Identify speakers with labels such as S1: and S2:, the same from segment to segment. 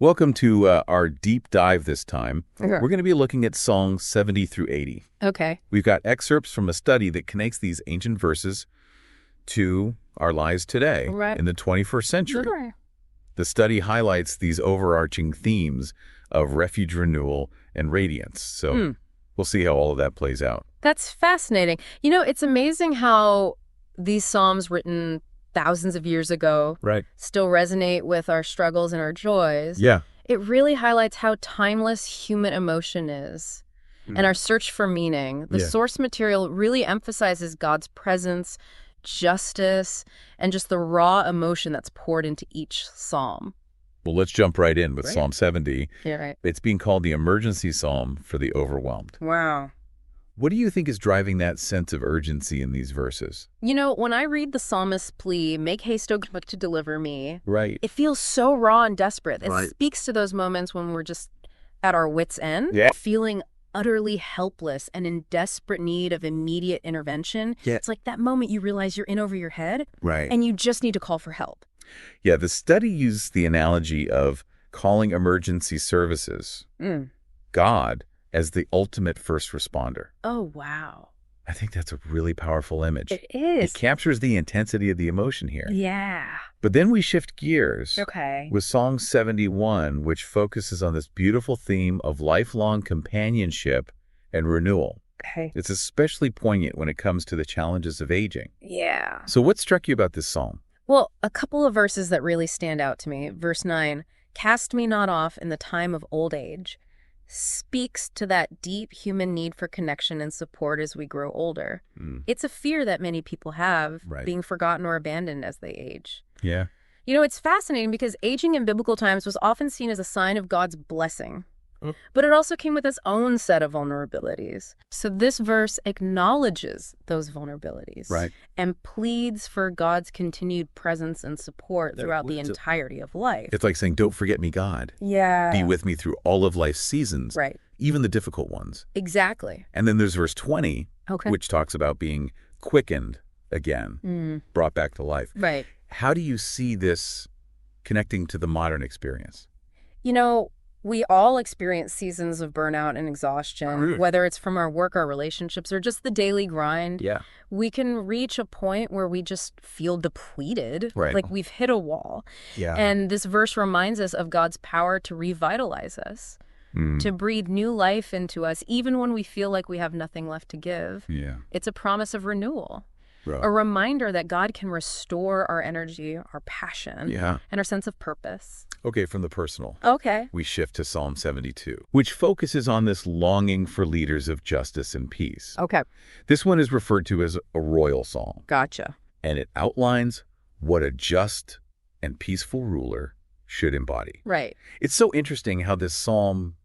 S1: Welcome to our deep dive this time.
S2: Sure.
S1: We're going to be looking at songs 70 through 80.
S2: Okay.
S1: We've got excerpts from a study that connects these ancient verses to our lives today
S2: Right.
S1: in the 21st century.
S2: Sure.
S1: The study highlights these overarching themes of Refuge, Renewal, and Radiance. So we'll see how all of that plays out.
S2: That's fascinating. You know, it's amazing how these psalms written thousands of years ago
S1: Right.
S2: still resonate with our struggles and our joys.
S1: Yeah.
S2: It really highlights how timeless human emotion is and our search for meaning. The
S1: Yeah.
S2: source material really emphasizes God's presence, justice, and just the raw emotion that's poured into each psalm.
S1: Well, let's jump right in with
S2: Right.
S1: Psalm 70.
S2: Yeah, right.
S1: It's being called the emergency psalm for the overwhelmed.
S2: Wow.
S1: What do you think is driving that sense of urgency in these verses?
S2: You know, when I read the psalmist's plea, make haste, O God, to deliver me,
S1: Right.
S2: it feels so raw and desperate. It
S1: Right.
S2: speaks to those moments when we're just at our wits' end,
S1: Yeah.
S2: feeling utterly helpless and in desperate need of immediate intervention.
S1: Yeah.
S2: It's like that moment you realize you're in over your head
S1: Right.
S2: and you just need to call for help.
S1: Yeah, the study used the analogy of calling emergency services, God, as the ultimate first responder.
S2: Oh, wow.
S1: I think that's a really powerful image.
S2: It is.
S1: It captures the intensity of the emotion here.
S2: Yeah.
S1: But then we shift gears
S2: Okay.
S1: with Song 71, which focuses on this beautiful theme of lifelong companionship and renewal.
S2: Okay.
S1: It's especially poignant when it comes to the challenges of aging.
S2: Yeah.
S1: So what struck you about this psalm?
S2: Well, a couple of verses that really stand out to me. Verse 9, cast me not off in the time of old age, speaks to that deep human need for connection and support as we grow older. It's a fear that many people have,
S1: Right.
S2: being forgotten or abandoned as they age.
S1: Yeah.
S2: You know, it's fascinating because aging in biblical times was often seen as a sign of God's blessing. But it also came with its own set of vulnerabilities. So this verse acknowledges those vulnerabilities
S1: Right.
S2: and pleads for God's continued presence and support throughout the entirety of life.
S1: It's like saying, don't forget me, God.
S2: Yeah.
S1: Be with me through all of life's seasons,
S2: Right.
S1: even the difficult ones.
S2: Exactly.
S1: And then there's verse 20,
S2: Okay.
S1: which talks about being quickened again, brought back to life.
S2: Right.
S1: How do you see this connecting to the modern experience?
S2: You know, we all experience seasons of burnout and exhaustion, whether it's from our work, our relationships, or just the daily grind.
S1: Yeah.
S2: We can reach a point where we just feel depleted,
S1: Right.
S2: like we've hit a wall.
S1: Yeah.
S2: And this verse reminds us of God's power to revitalize us, to breathe new life into us, even when we feel like we have nothing left to give.
S1: Yeah.
S2: It's a promise of renewal,
S1: Right.
S2: a reminder that God can restore our energy, our passion,
S1: Yeah.
S2: and our sense of purpose.
S1: Okay, from the personal,
S2: Okay.
S1: we shift to Psalm 72, which focuses on this longing for leaders of justice and peace.
S2: Okay.
S1: This one is referred to as a royal psalm,
S2: Gotcha.
S1: and it outlines what a just and peaceful ruler should embody.
S2: Right.
S1: It's so interesting how this psalm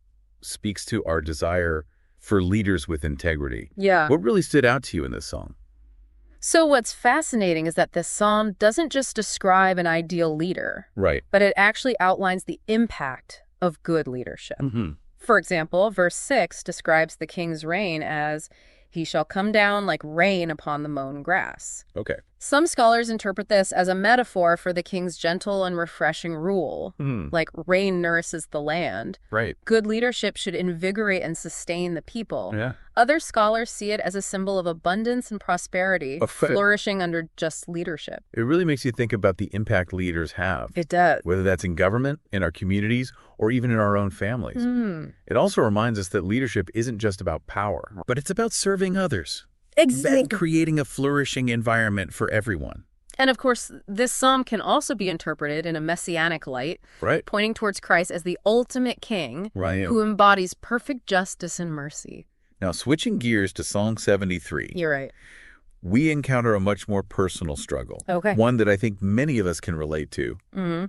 S1: speaks to our desire for leaders with integrity.
S2: Yeah.
S1: What really stood out to you in this song?
S2: So what's fascinating is that this psalm doesn't just describe an ideal leader,
S1: Right.
S2: but it actually outlines the impact of good leadership. For example, verse 6 describes the king's reign as, he shall come down like rain upon the mown grass.
S1: Okay.
S2: Some scholars interpret this as a metaphor for the king's gentle and refreshing rule, like rain nourishes the land.
S1: Right.
S2: Good leadership should invigorate and sustain the people.
S1: Yeah.
S2: Other scholars see it as a symbol of abundance and prosperity, flourishing under just leadership.
S1: It really makes you think about the impact leaders have,
S2: It does.
S1: whether that's in government, in our communities, or even in our own families. It also reminds us that leadership isn't just about power, but it's about serving others. And creating a flourishing environment for everyone.
S2: And of course, this psalm can also be interpreted in a messianic light,
S1: Right.
S2: pointing towards Christ as the ultimate king
S1: Right.
S2: who embodies perfect justice and mercy.
S1: Now, switching gears to Song 73,
S2: You're right.
S1: we encounter a much more personal struggle.
S2: Okay.
S1: One that I think many of us can relate to.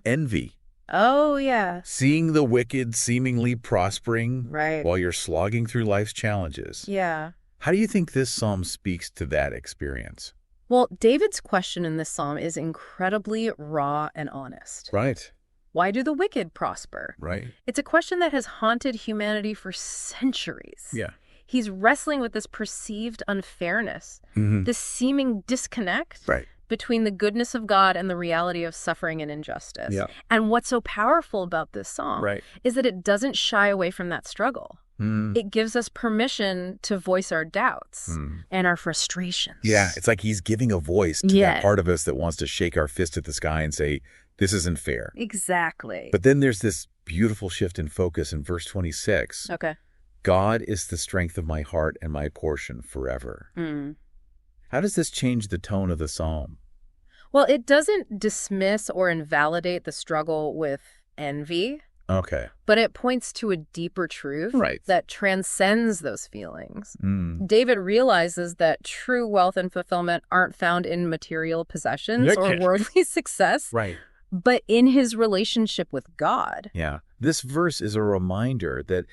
S1: Envy.
S2: Oh, yeah.
S1: Seeing the wicked seemingly prospering
S2: Right.
S1: while you're slogging through life's challenges.
S2: Yeah.
S1: How do you think this psalm speaks to that experience?
S2: Well, David's question in this psalm is incredibly raw and honest.
S1: Right.
S2: Why do the wicked prosper?
S1: Right.
S2: It's a question that has haunted humanity for centuries.
S1: Yeah.
S2: He's wrestling with this perceived unfairness, this seeming disconnect
S1: Right.
S2: between the goodness of God and the reality of suffering and injustice.
S1: Yeah.
S2: And what's so powerful about this song is that it doesn't shy away from that struggle. It gives us permission to voice our doubts and our frustrations.
S1: Yeah, it's like he's giving a voice to that part of us that wants to shake our fist at the sky and say, this isn't fair.
S2: Exactly.
S1: But then there's this beautiful shift in focus in verse 26.
S2: Okay.
S1: God is the strength of my heart and my portion forever. How does this change the tone of the psalm?
S2: Well, it doesn't dismiss or invalidate the struggle with envy.
S1: Okay.
S2: But it points to a deeper truth that transcends those feelings. David realizes that true wealth and fulfillment aren't found in material possessions or worldly success, but in his relationship with God.
S1: Yeah. This verse is a reminder that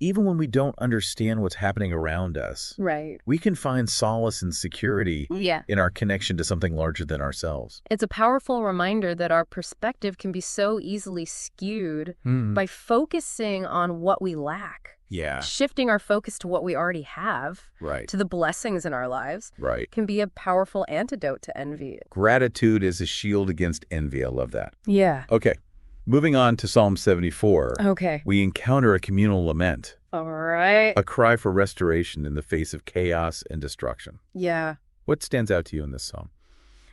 S1: even when we don't understand what's happening around us, we can find solace and security in our connection to something larger than ourselves.
S2: It's a powerful reminder that our perspective can be so easily skewed by focusing on what we lack. Shifting our focus to what we already have, to the blessings in our lives, can be a powerful antidote to envy.
S1: Gratitude is a shield against envy. I love that.
S2: Yeah.
S1: Okay. Moving on to Psalm 74,
S2: okay,
S1: we encounter a communal lament.
S2: All right.
S1: A cry for restoration in the face of chaos and destruction.
S2: Yeah.
S1: What stands out to you in this psalm?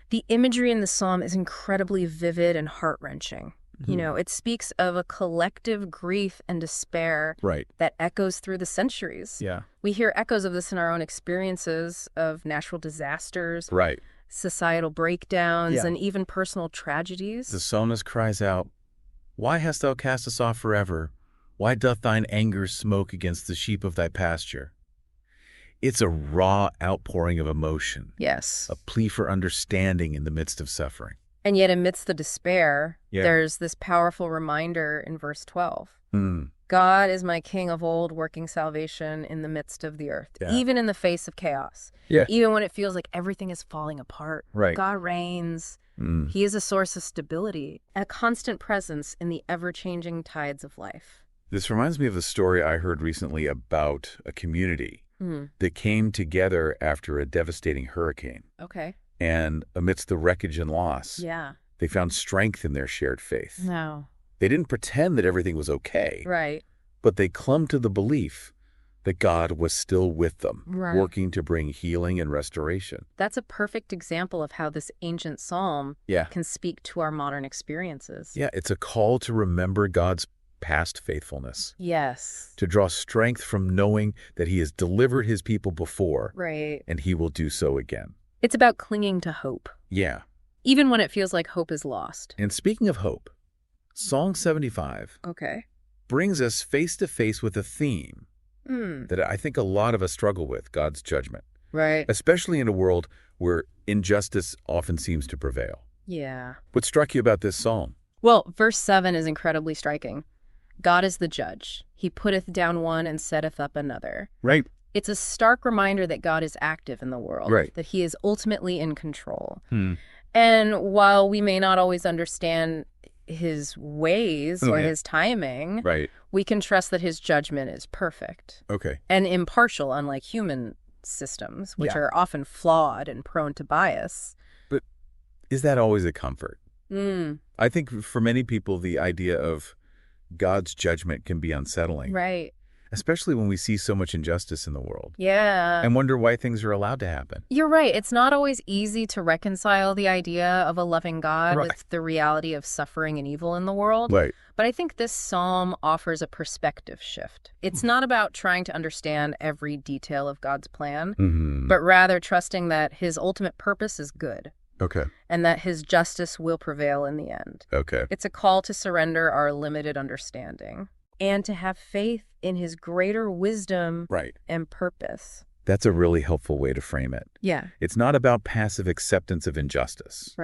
S2: The imagery in the psalm is incredibly vivid and heart-wrenching. You know, it speaks of a collective grief and despair that echoes through the centuries.
S1: Yeah.
S2: We hear echoes of this in our own experiences of natural disasters, societal breakdowns, and even personal tragedies.
S1: The psalmist cries out, "Why hast thou cast us off forever? Why doth thine anger smoke against the sheep of thy pasture?" It's a raw outpouring of emotion.
S2: Yes.
S1: A plea for understanding in the midst of suffering.
S2: And yet amidst the despair, there's this powerful reminder in verse 12. God is my king of old, working salvation in the midst of the earth, even in the face of chaos. Even when it feels like everything is falling apart. God reigns. He is a source of stability, a constant presence in the ever-changing tides of life.
S1: This reminds me of a story I heard recently about a community that came together after a devastating hurricane.
S2: Okay.
S1: And amidst the wreckage and loss, they found strength in their shared faith.
S2: No.
S1: They didn't pretend that everything was okay. But they clung to the belief that God was still with them, working to bring healing and restoration.
S2: That's a perfect example of how this ancient psalm can speak to our modern experiences.
S1: Yeah, it's a call to remember God's past faithfulness.
S2: Yes.
S1: To draw strength from knowing that he has delivered his people before, and he will do so again.
S2: It's about clinging to hope.
S1: Yeah.
S2: Even when it feels like hope is lost.
S1: And speaking of hope, Psalm 75 brings us face to face with a theme that I think a lot of us struggle with, God's judgment. Especially in a world where injustice often seems to prevail.
S2: Yeah.
S1: What struck you about this psalm?
S2: Well, verse 7 is incredibly striking. God is the judge. He putteth down one and setteth up another. It's a stark reminder that God is active in the world, that he is ultimately in control. And while we may not always understand his ways or his timing, we can trust that his judgment is perfect and impartial, unlike human systems, which are often flawed and prone to bias.
S1: But is that always a comfort? I think for many people, the idea of God's judgment can be unsettling. Especially when we see so much injustice in the world. And wonder why things are allowed to happen.
S2: You're right. It's not always easy to reconcile the idea of a loving God with the reality of suffering and evil in the world. But I think this psalm offers a perspective shift. It's not about trying to understand every detail of God's plan, but rather trusting that his ultimate purpose is good. And that his justice will prevail in the end. It's a call to surrender our limited understanding and to have faith in his greater wisdom and purpose.
S1: That's a really helpful way to frame it.
S2: Yeah.
S1: It's not about passive acceptance of injustice,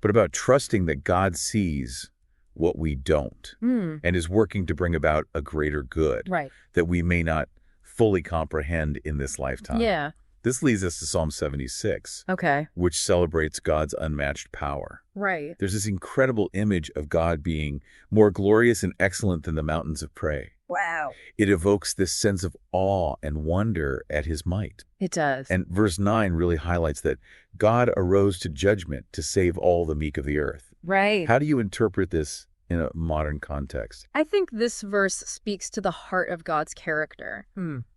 S1: but about trusting that God sees what we don't and is working to bring about a greater good that we may not fully comprehend in this lifetime. This leads us to Psalm 76,
S2: Okay.
S1: which celebrates God's unmatched power.
S2: Right.
S1: There's this incredible image of God being more glorious and excellent than the mountains of prey.
S2: Wow.
S1: It evokes this sense of awe and wonder at his might.
S2: It does.
S1: And verse 9 really highlights that God arose to judgment to save all the meek of the earth.
S2: Right.
S1: How do you interpret this in a modern context?
S2: I think this verse speaks to the heart of God's character.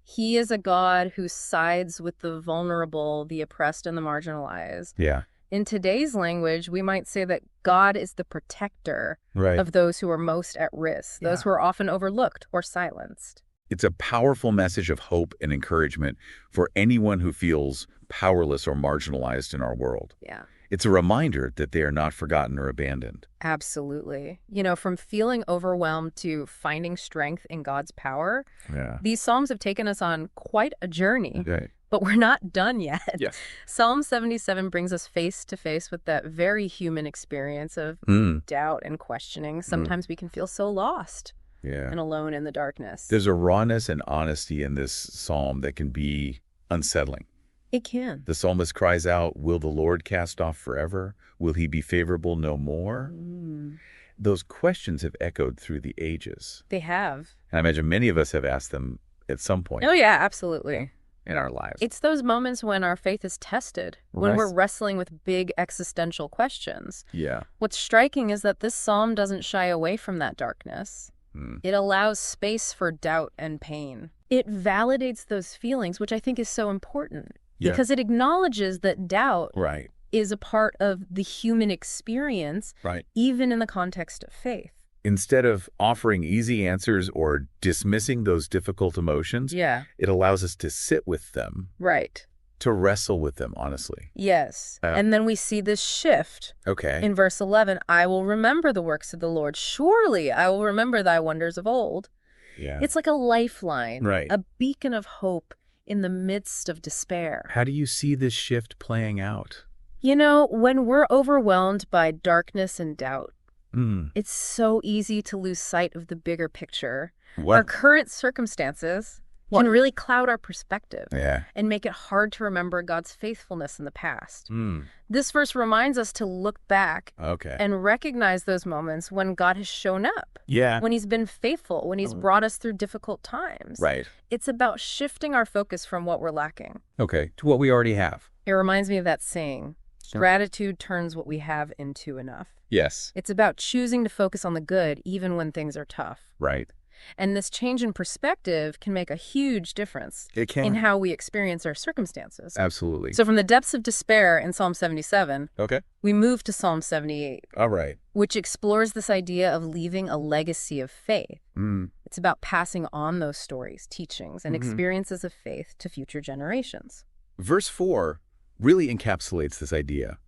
S2: He is a God who sides with the vulnerable, the oppressed, and the marginalized.
S1: Yeah.
S2: In today's language, we might say that God is the protector
S1: Right.
S2: of those who are most at risk, those who are often overlooked or silenced.
S1: It's a powerful message of hope and encouragement for anyone who feels powerless or marginalized in our world.
S2: Yeah.
S1: It's a reminder that they are not forgotten or abandoned.
S2: Absolutely. From feeling overwhelmed to finding strength in God's power,
S1: Yeah.
S2: these Psalms have taken us on quite a journey.
S1: Okay.
S2: But we're not done yet.
S1: Yes.
S2: Psalm 77 brings us face to face with that very human experience of doubt and questioning. Sometimes we can feel so lost
S1: Yeah.
S2: and alone in the darkness.
S1: There's a rawness and honesty in this psalm that can be unsettling.
S2: It can.
S1: The psalmist cries out, "Will the Lord cast off forever? Will he be favorable no more?" Those questions have echoed through the ages.
S2: They have.
S1: And I imagine many of us have asked them at some point
S2: Oh, yeah, absolutely.
S1: in our lives.
S2: It's those moments when our faith is tested, when we're wrestling with big existential questions.
S1: Yeah.
S2: What's striking is that this psalm doesn't shy away from that darkness. It allows space for doubt and pain. It validates those feelings, which I think is so important.
S1: Yeah.
S2: Because it acknowledges that doubt
S1: Right.
S2: is a part of the human experience,
S1: Right.
S2: even in the context of faith.
S1: Instead of offering easy answers or dismissing those difficult emotions,
S2: Yeah.
S1: it allows us to sit with them,
S2: Right.
S1: to wrestle with them, honestly.
S2: Yes. And then we see this shift.
S1: Okay.
S2: In verse 11, I will remember the works of the Lord. Surely I will remember thy wonders of old.
S1: Yeah.
S2: It's like a lifeline,
S1: Right.
S2: a beacon of hope in the midst of despair.
S1: How do you see this shift playing out?
S2: When we're overwhelmed by darkness and doubt,
S1: Mm.
S2: it's so easy to lose sight of the bigger picture. Our
S1: What?
S2: current circumstances
S1: What?
S2: can really cloud our perspective
S1: Yeah.
S2: and make it hard to remember God's faithfulness in the past.
S1: Mm.
S2: This verse reminds us to look back
S1: Okay.
S2: and recognize those moments when God has shown up,
S1: Yeah.
S2: when he's been faithful, when he's brought us through difficult times.
S1: Right.
S2: It's about shifting our focus from what we're lacking.
S1: Okay. To what we already have.
S2: It reminds me of that saying,
S1: Sure.
S2: gratitude turns what we have into enough.
S1: Yes.
S2: It's about choosing to focus on the good even when things are tough.
S1: Right.
S2: And this change in perspective can make a huge difference
S1: It can.
S2: in how we experience our circumstances.
S1: Absolutely.
S2: So from the depths of despair in Psalm 77,
S1: Okay.
S2: we move to Psalm 78,
S1: All right.
S2: which explores this idea of leaving a legacy of faith.
S1: Mm.
S2: It's about passing on those stories, teachings, and experiences of faith to future generations.
S1: Verse 4 really encapsulates this idea.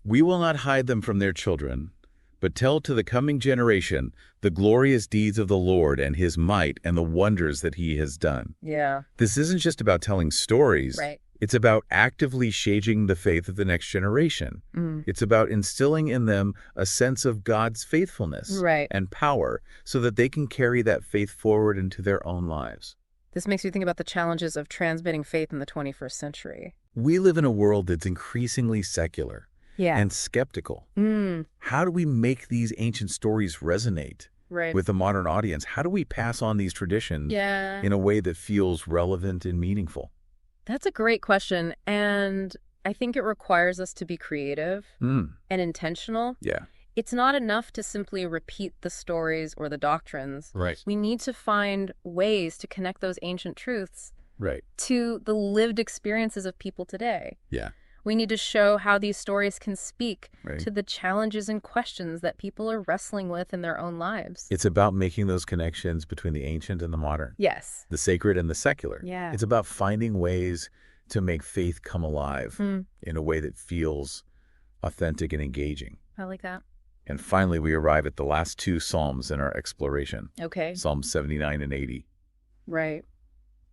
S1: We will not hide them from their children, but tell to the coming generation the glorious deeds of the Lord and his might and the wonders that he has done.
S2: Yeah.
S1: This isn't just about telling stories.
S2: Right.
S1: It's about actively shaping the faith of the next generation. It's about instilling in them a sense of God's faithfulness
S2: Right.
S1: and power so that they can carry that faith forward into their own lives.
S2: This makes me think about the challenges of transmitting faith in the 21st century.
S1: We live in a world that's increasingly secular
S2: Yeah.
S1: and skeptical. How do we make these ancient stories resonate
S2: Right.
S1: with the modern audience? How do we pass on these traditions
S2: Yeah.
S1: in a way that feels relevant and meaningful?
S2: That's a great question. And I think it requires us to be creative and intentional.
S1: Yeah.
S2: It's not enough to simply repeat the stories or the doctrines.
S1: Right.
S2: We need to find ways to connect those ancient truths
S1: Right.
S2: to the lived experiences of people today.
S1: Yeah.
S2: We need to show how these stories can speak
S1: Right.
S2: to the challenges and questions that people are wrestling with in their own lives.
S1: It's about making those connections between the ancient and the modern,
S2: Yes.
S1: the sacred and the secular.
S2: Yeah.
S1: It's about finding ways to make faith come alive in a way that feels authentic and engaging.
S2: I like that.
S1: And finally, we arrive at the last two Psalms in our exploration,
S2: Okay.
S1: Psalms 79 and 80.
S2: Right.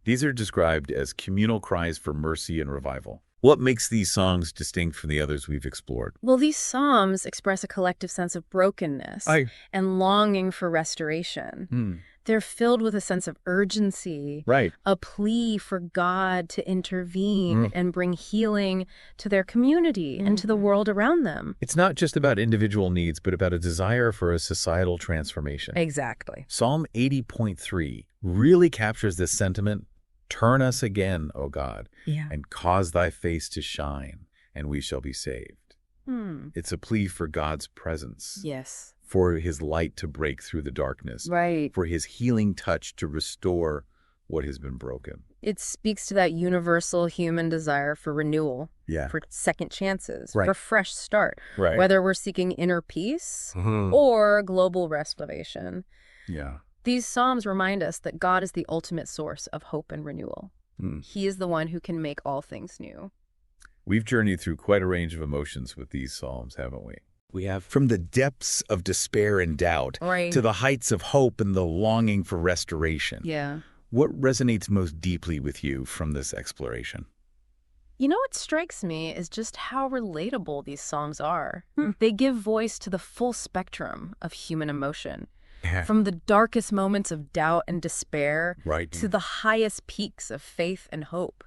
S1: These are described as communal cries for mercy and revival. What makes these songs distinct from the others we've explored?
S2: Well, these psalms express a collective sense of brokenness and longing for restoration. They're filled with a sense of urgency,
S1: Right.
S2: a plea for God to intervene and bring healing to their community and to the world around them.
S1: It's not just about individual needs, but about a desire for a societal transformation.
S2: Exactly.
S1: Psalm 80.3 really captures this sentiment. Turn us again, O God, and cause thy face to shine, and we shall be saved. It's a plea for God's presence.
S2: Yes.
S1: For his light to break through the darkness.
S2: Right.
S1: For his healing touch to restore what has been broken.
S2: It speaks to that universal human desire for renewal, for second chances, for fresh start, whether we're seeking inner peace or global restoration.
S1: Yeah.
S2: These psalms remind us that God is the ultimate source of hope and renewal. He is the one who can make all things new.
S1: We've journeyed through quite a range of emotions with these psalms, haven't we? We have from the depths of despair and doubt to the heights of hope and the longing for restoration.
S2: Yeah.
S1: What resonates most deeply with you from this exploration?
S2: You know what strikes me is just how relatable these songs are. They give voice to the full spectrum of human emotion. From the darkest moments of doubt and despair to the highest peaks of faith and hope.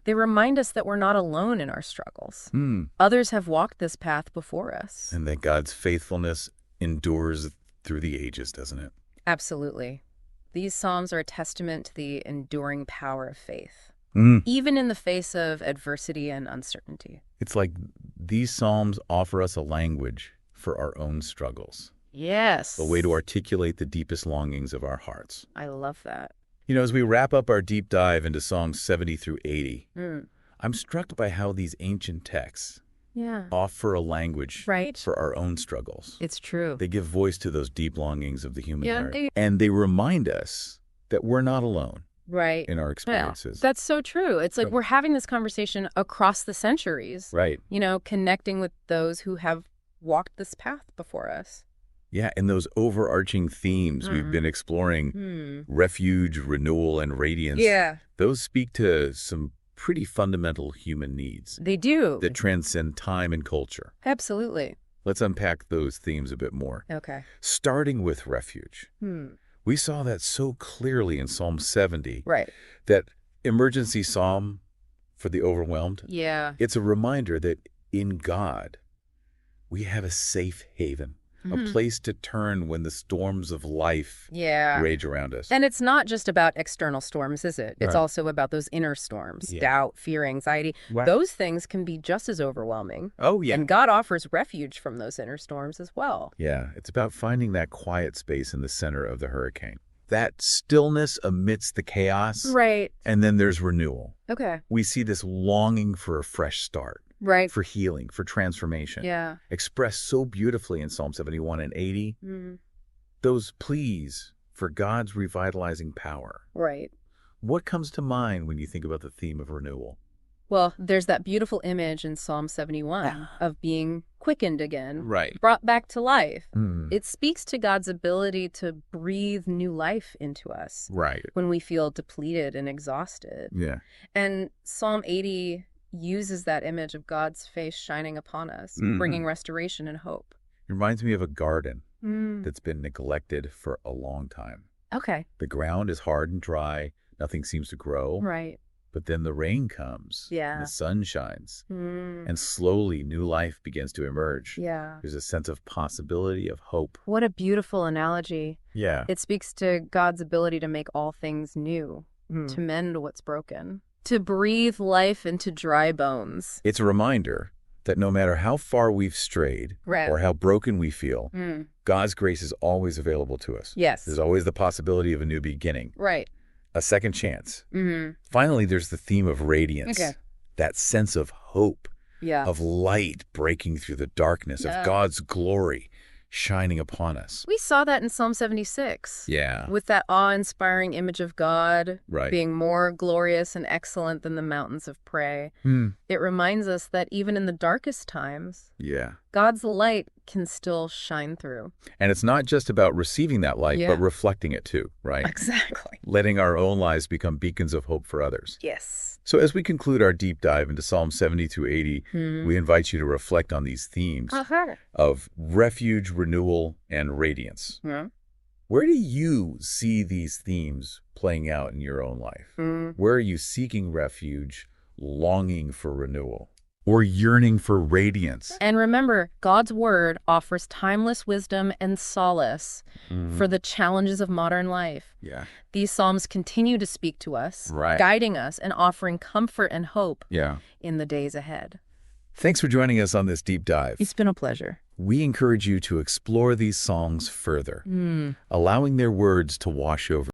S2: They remind us that we're not alone in our struggles. Others have walked this path before us.
S1: And that God's faithfulness endures through the ages, doesn't it?
S2: Absolutely. These psalms are a testament to the enduring power of faith, even in the face of adversity and uncertainty.
S1: It's like these psalms offer us a language for our own struggles.
S2: Yes.
S1: A way to articulate the deepest longings of our hearts.
S2: I love that.
S1: You know, as we wrap up our deep dive into Songs 70 through 80, I'm struck by how these ancient texts offer a language for our own struggles.
S2: It's true.
S1: They give voice to those deep longings of the human heart. And they remind us that we're not alone in our experiences.
S2: Yeah, that's so true. It's like we're having this conversation across the centuries. You know, connecting with those who have walked this path before us.
S1: Yeah, and those overarching themes we've been exploring, Refuge, Renewal, and Radiance, those speak to some pretty fundamental human needs.
S2: They do.
S1: That transcend time and culture.
S2: Absolutely.
S1: Let's unpack those themes a bit more.
S2: Okay.
S1: Starting with Refuge. We saw that so clearly in Psalm 70. That emergency psalm for the overwhelmed. It's a reminder that in God, we have a safe haven. A place to turn when the storms of life rage around us.
S2: And it's not just about external storms, is it? It's also about those inner storms, doubt, fear, anxiety. Those things can be just as overwhelming. And God offers refuge from those inner storms as well.
S1: Yeah, it's about finding that quiet space in the center of the hurricane. That stillness amidst the chaos. And then there's renewal. We see this longing for a fresh start. For healing, for transformation. Expressed so beautifully in Psalm 71 and 80. Those pleas for God's revitalizing power. What comes to mind when you think about the theme of renewal?
S2: Well, there's that beautiful image in Psalm 71 of being quickened again,
S1: Right.
S2: brought back to life. It speaks to God's ability to breathe new life into us
S1: Right.
S2: when we feel depleted and exhausted.
S1: Yeah.
S2: And Psalm 80 uses that image of God's face shining upon us, bringing restoration and hope.
S1: It reminds me of a garden that's been neglected for a long time.
S2: Okay.
S1: The ground is hard and dry. Nothing seems to grow.
S2: Right.
S1: But then the rain comes.
S2: Yeah.
S1: And the sun shines. And slowly new life begins to emerge.
S2: Yeah.
S1: There's a sense of possibility, of hope.
S2: What a beautiful analogy.
S1: Yeah.
S2: It speaks to God's ability to make all things new, to mend what's broken, to breathe life into dry bones.
S1: It's a reminder that no matter how far we've strayed or how broken we feel, God's grace is always available to us.
S2: Yes.
S1: There's always the possibility of a new beginning.
S2: Right.
S1: A second chance. Finally, there's the theme of radiance. That sense of hope, of light breaking through the darkness, of God's glory shining upon us.
S2: We saw that in Psalm 76.
S1: Yeah.
S2: With that awe-inspiring image of God
S1: Right.
S2: being more glorious and excellent than the mountains of prey. It reminds us that even in the darkest times,
S1: Yeah.
S2: God's light can still shine through.
S1: And it's not just about receiving that light, but reflecting it too, right?
S2: Exactly.
S1: Letting our own lives become beacons of hope for others.
S2: Yes.
S1: So as we conclude our deep dive into Psalm 70 through 80, we invite you to reflect on these themes of refuge, renewal, and radiance.
S2: Yeah.
S1: Where do you see these themes playing out in your own life? Where are you seeking refuge, longing for renewal, or yearning for radiance?
S2: And remember, God's word offers timeless wisdom and solace for the challenges of modern life.
S1: Yeah.
S2: These psalms continue to speak to us,
S1: Right.
S2: guiding us and offering comfort and hope
S1: Yeah.
S2: in the days ahead.
S1: Thanks for joining us on this deep dive.
S2: It's been a pleasure.
S1: We encourage you to explore these songs further, allowing their words to wash over